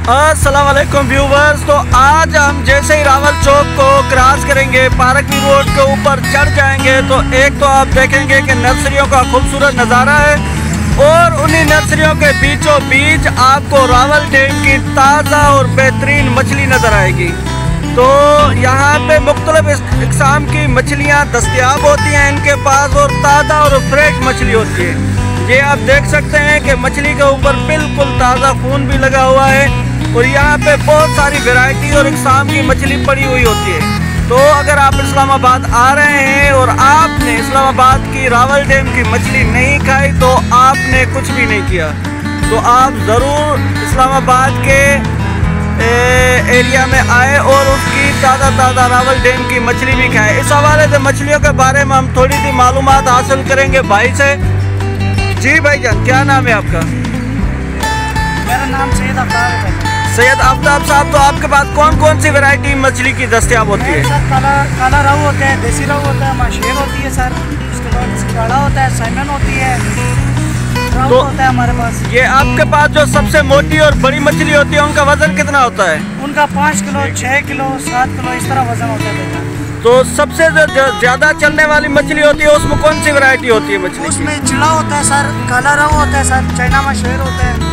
अस्सलाम वालेकुम व्यूवर्स। तो आज हम जैसे ही रावल चौक को क्रॉस करेंगे, पार्कवी रोड के ऊपर चढ़ जाएंगे, तो एक तो आप देखेंगे कि नर्सरियों का खूबसूरत नज़ारा है और उन्हीं नर्सरियों के बीचों बीच आपको रावल डैम की ताज़ा और बेहतरीन मछली नज़र आएगी। तो यहाँ पे मुख्तलिफ इक़साम की मछलियाँ दस्तयाब होती हैं इनके पास, और ताज़ा और फ्रेश मछली होती है। ये आप देख सकते हैं कि मछली के ऊपर बिल्कुल ताज़ा खून भी लगा हुआ है और यहाँ पे बहुत सारी वैरायटी और इक़साम की मछली पड़ी हुई होती है। तो अगर आप इस्लामाबाद आ रहे हैं और आपने इस्लामाबाद की रावल डैम की मछली नहीं खाई तो आपने कुछ भी नहीं किया। तो आप ज़रूर इस्लामाबाद के एरिया में आए और उसकी ताज़ा रावल डैम की मछली भी खाएं। इस हवाले से मछलियों के बारे में हम थोड़ी सी मालूमात हासिल करेंगे भाई से। जी भाईजान, क्या नाम है आपका? मेरा नाम सैयद आफ्ताब है। सैयद आफ्ताब साहब, तो आपके पास कौन कौन सी वैरायटी मछली की दस्तयाब होती है? सर काला रहू होता है, देसी रहू होता है, माशेर होती है सर, उसके बाद सिंगाड़ा होता है, साइमन होती है, रहू होता है हमारे पास। ये आपके पास जो सबसे मोटी और बड़ी मछली होती है उनका वजन कितना होता है? उनका 5 किलो, 6 किलो, 7 किलो इस तरह वजन होता है। तो सबसे जो ज़्यादा चलने वाली मछली होती है उसमें कौन सी वैरायटी होती है मछली? उसमें चिड़ा होता है सर, काला रहू होता है सर, चाइना माशेर होता है,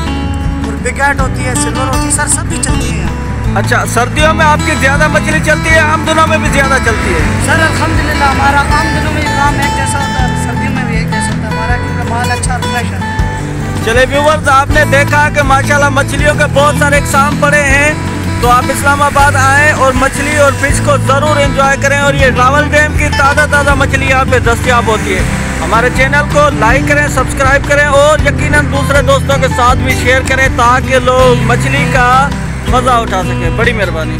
बिगैट होती है, सिल्वर होती है सर, सब भी चलती है। अच्छा, सर्दियों में आपकी ज़्यादा मछली चलती है, आम दिनों में भी ज़्यादा चलती है? सर अल्हम्दुलिल्लाह हमारा आम दिनों में काम एक जैसा होता है, सर्दियों में भी एक जैसा होता है हमारा, क्योंकि माल अच्छा फ्रेश है। चले व्यूवर्स, आपने देखा कि माशाल्लाह मछलियों के बहुत सारे इक़साम पड़े हैं। तो आप इस्लामाबाद आएँ और मछली और फिश को ज़रूर एंजॉय करें। और ये रावल डैम की ताज़ा मछली यहाँ पे दस्तयाब होती है। हमारे चैनल को लाइक करें, सब्सक्राइब करें और यकीनन दूसरे दोस्तों के साथ भी शेयर करें ताकि लोग मछली का मज़ा उठा सकें। बड़ी मेहरबानी।